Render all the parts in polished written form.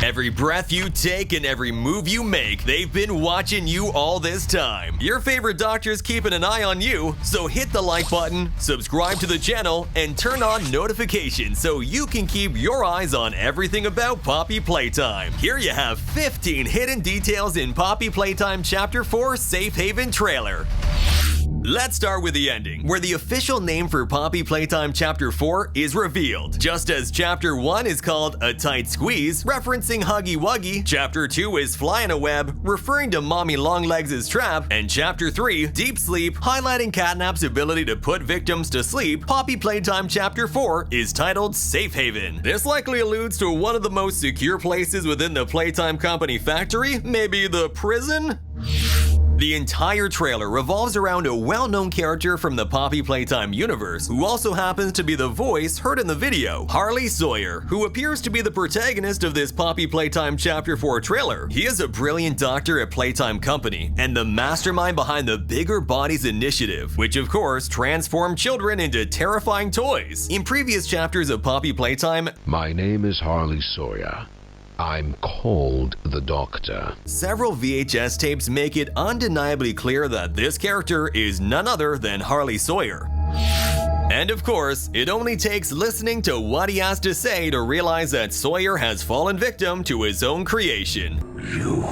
Every breath you take and every move you make, they've been watching you all this time. Your favorite doctor's keeping an eye on you, so hit the like button, subscribe to the channel, and turn on notifications so you can keep your eyes on everything about Poppy Playtime. Here you have 15 hidden details in Poppy Playtime Chapter 4 Safe Haven trailer. Let's start with the ending, where the official name for Poppy Playtime Chapter 4 is revealed. Just as Chapter 1 is called A Tight Squeeze, referencing Huggy Wuggy, Chapter 2 is Fly in a Web, referring to Mommy Longlegs' trap, and Chapter 3, Deep Sleep, highlighting Catnap's ability to put victims to sleep, Poppy Playtime Chapter 4 is titled Safe Haven. This likely alludes to one of the most secure places within the Playtime Company factory, maybe the prison? The entire trailer revolves around a well-known character from the Poppy Playtime universe, who also happens to be the voice heard in the video, Harley Sawyer, who appears to be the protagonist of this Poppy Playtime Chapter 4 trailer. He is a brilliant doctor at Playtime Company, and the mastermind behind the Bigger Bodies initiative, which of course transformed children into terrifying toys. In previous chapters of Poppy Playtime, my name is Harley Sawyer. I'm called the Doctor. Several VHS tapes make it undeniably clear that this character is none other than Harley Sawyer. And of course, it only takes listening to what he has to say to realize that Sawyer has fallen victim to his own creation. You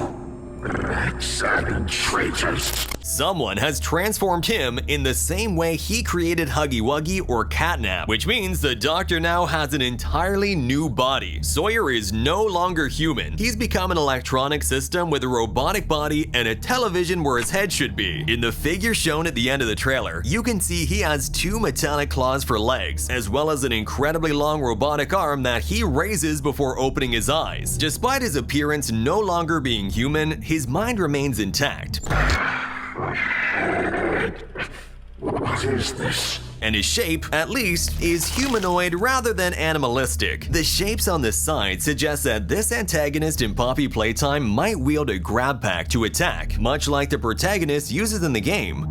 rat-savage traitors! Someone has transformed him in the same way he created Huggy Wuggy or Catnap, which means the Doctor now has an entirely new body. Sawyer is no longer human. He's become an electronic system with a robotic body and a television where his head should be. In the figure shown at the end of the trailer, you can see he has two metallic claws for legs, as well as an incredibly long robotic arm that he raises before opening his eyes. Despite his appearance no longer being human, his mind remains intact. What is this? And his shape, at least, is humanoid rather than animalistic. The shapes on the side suggest that this antagonist in Poppy Playtime might wield a grab pack to attack, much like the protagonist uses in the game.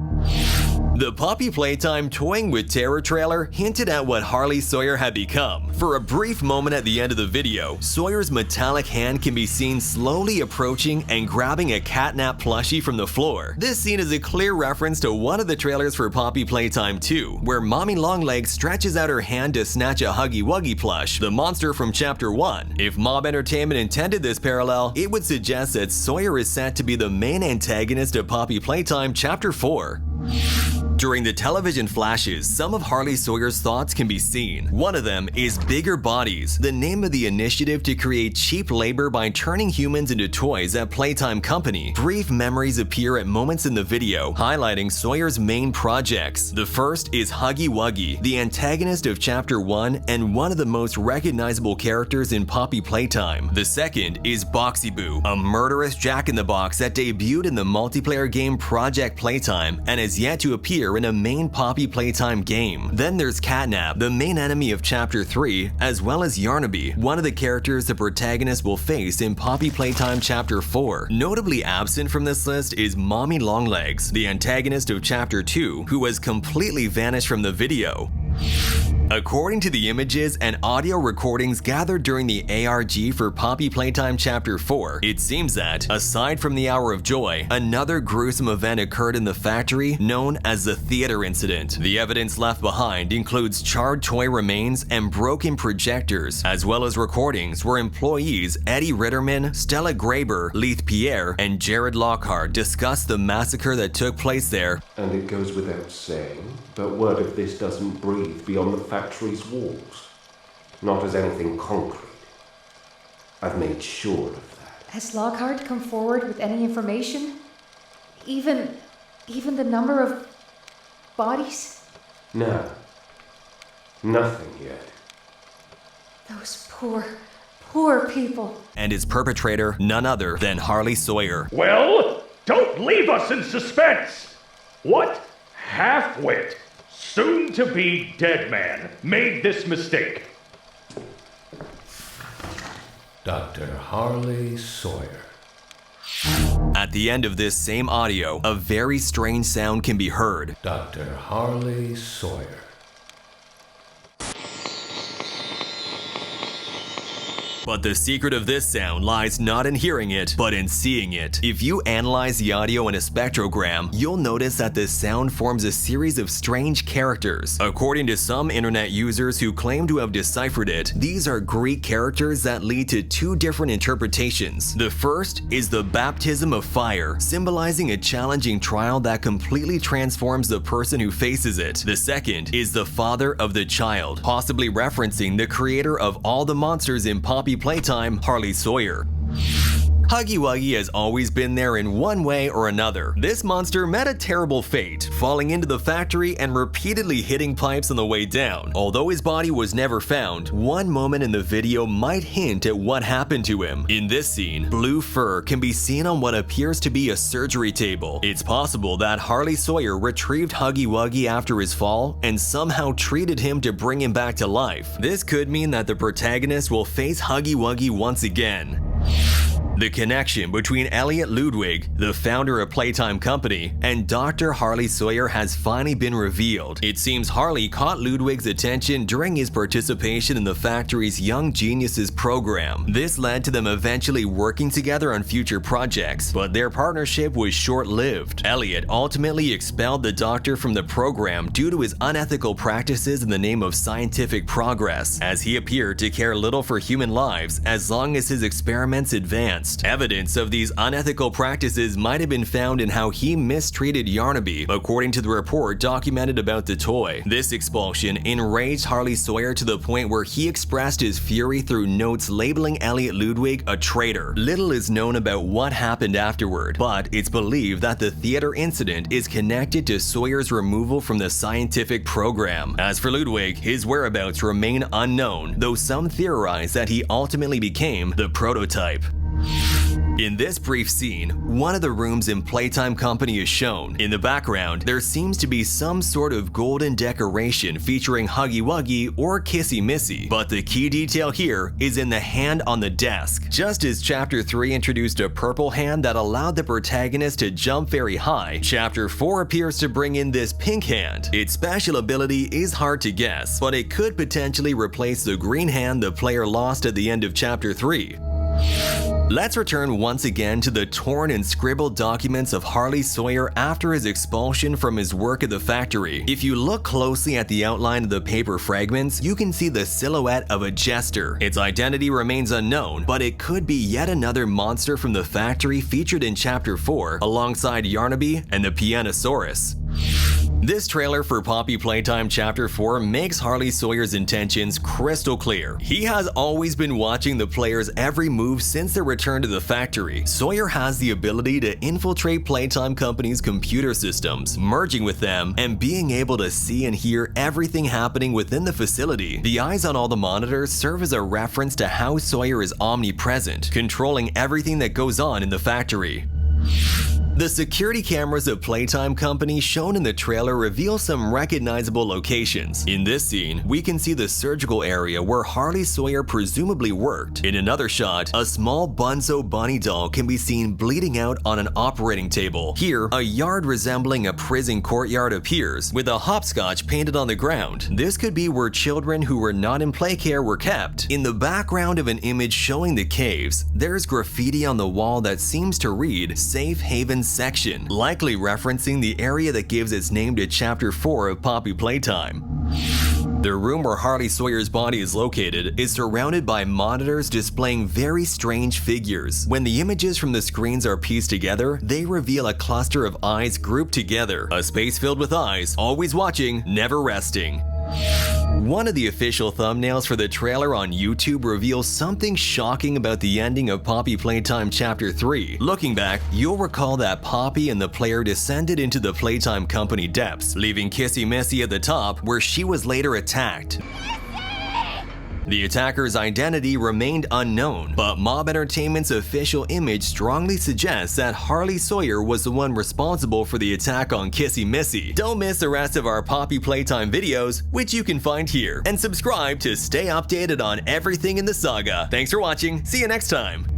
The Poppy Playtime Toying with Terror trailer hinted at what Harley Sawyer had become. For a brief moment at the end of the video, Sawyer's metallic hand can be seen slowly approaching and grabbing a Catnap plushie from the floor. This scene is a clear reference to one of the trailers for Poppy Playtime 2, where Mommy Longlegs stretches out her hand to snatch a Huggy Wuggy plush, the monster from Chapter 1. If Mob Entertainment intended this parallel, it would suggest that Sawyer is set to be the main antagonist of Poppy Playtime Chapter 4. During the television flashes, some of Harley Sawyer's thoughts can be seen. One of them is Bigger Bodies, the name of the initiative to create cheap labor by turning humans into toys at Playtime Company. Brief memories appear at moments in the video, highlighting Sawyer's main projects. The first is Huggy Wuggy, the antagonist of Chapter 1 and one of the most recognizable characters in Poppy Playtime. The second is Boxy Boo, a murderous jack-in-the-box that debuted in the multiplayer game Project Playtime and has yet to appear in a main Poppy Playtime game. Then there's Catnap, the main enemy of Chapter 3, as well as Yarnaby, one of the characters the protagonist will face in Poppy Playtime Chapter 4. Notably absent from this list is Mommy Longlegs, the antagonist of Chapter 2, who has completely vanished from the video. According to the images and audio recordings gathered during the ARG for Poppy Playtime Chapter 4, it seems that, aside from the Hour of Joy, another gruesome event occurred in the factory known as the Theater Incident. The evidence left behind includes charred toy remains and broken projectors, as well as recordings where employees Eddie Ritterman, Stella Graber, Leith Pierre, and Jared Lockhart discussed the massacre that took place there. And it goes without saying, but word of this doesn't breathe beyond the factory's walls. Not as anything concrete. I've made sure of that. Has Lockhart come forward with any information? Even the number of bodies? No. Nothing yet. Those poor people. And its perpetrator, none other than Harley Sawyer. Well, don't leave us in suspense! What half-wit, soon-to-be dead man made this mistake? Dr. Harley Sawyer. At the end of this same audio, a very strange sound can be heard. Dr. Harley Sawyer. But the secret of this sound lies not in hearing it, but in seeing it. If you analyze the audio in a spectrogram, you'll notice that this sound forms a series of strange characters. According to some internet users who claim to have deciphered it, these are Greek characters that lead to two different interpretations. The first is the baptism of fire, symbolizing a challenging trial that completely transforms the person who faces it. The second is the father of the child, possibly referencing the creator of all the monsters in Poppy Playtime, Harley Sawyer. Huggy Wuggy has always been there in one way or another. This monster met a terrible fate, falling into the factory and repeatedly hitting pipes on the way down. Although his body was never found, one moment in the video might hint at what happened to him. In this scene, blue fur can be seen on what appears to be a surgery table. It's possible that Harley Sawyer retrieved Huggy Wuggy after his fall and somehow treated him to bring him back to life. This could mean that the protagonist will face Huggy Wuggy once again. The connection between Elliot Ludwig, the founder of Playtime Company, and Dr. Harley Sawyer has finally been revealed. It seems Harley caught Ludwig's attention during his participation in the factory's Young Geniuses program. This led to them eventually working together on future projects, but their partnership was short-lived. Elliot ultimately expelled the doctor from the program due to his unethical practices in the name of scientific progress, as he appeared to care little for human lives as long as his experiments advanced. Evidence of these unethical practices might have been found in how he mistreated Yarnaby, according to the report documented about the toy. This expulsion enraged Harley Sawyer to the point where he expressed his fury through notes labeling Elliot Ludwig a traitor. Little is known about what happened afterward, but it's believed that the theater incident is connected to Sawyer's removal from the scientific program. As for Ludwig, his whereabouts remain unknown, though some theorize that he ultimately became the prototype. In this brief scene, one of the rooms in Playtime Company is shown. In the background, there seems to be some sort of golden decoration featuring Huggy Wuggy or Kissy Missy, but the key detail here is in the hand on the desk. Just as Chapter 3 introduced a purple hand that allowed the protagonist to jump very high, Chapter 4 appears to bring in this pink hand. Its special ability is hard to guess, but it could potentially replace the green hand the player lost at the end of Chapter 3. Let's return once again to the torn and scribbled documents of Harley Sawyer after his expulsion from his work at the factory. If you look closely at the outline of the paper fragments, you can see the silhouette of a jester. Its identity remains unknown, but it could be yet another monster from the factory featured in Chapter 4, alongside Yarnaby and the Pianosaurus. This trailer for Poppy Playtime Chapter 4 makes Harley Sawyer's intentions crystal clear. He has always been watching the player's every move since their return to the factory. Sawyer has the ability to infiltrate Playtime Company's computer systems, merging with them, and being able to see and hear everything happening within the facility. The eyes on all the monitors serve as a reference to how Sawyer is omnipresent, controlling everything that goes on in the factory. The security cameras of Playtime Company shown in the trailer reveal some recognizable locations. In this scene, we can see the surgical area where Harley Sawyer presumably worked. In another shot, a small Bunzo bunny doll can be seen bleeding out on an operating table. Here, a yard resembling a prison courtyard appears, with a hopscotch painted on the ground. This could be where children who were not in play care were kept. In the background of an image showing the caves, there's graffiti on the wall that seems to read Safe Haven Section, likely referencing the area that gives its name to Chapter 4 of Poppy Playtime. The room where Harley Sawyer's body is located is surrounded by monitors displaying very strange figures. When the images from the screens are pieced together, they reveal a cluster of eyes grouped together, a space filled with eyes, always watching, never resting. One of the official thumbnails for the trailer on YouTube reveals something shocking about the ending of Poppy Playtime Chapter 3. Looking back, you'll recall that Poppy and the player descended into the Playtime Company depths, leaving Kissy Missy at the top, where she was later attacked. The attacker's identity remained unknown, but Mob Entertainment's official image strongly suggests that Harley Sawyer was the one responsible for the attack on Kissy Missy. Don't miss the rest of our Poppy Playtime videos, which you can find here, and subscribe to stay updated on everything in the saga. Thanks for watching, see you next time!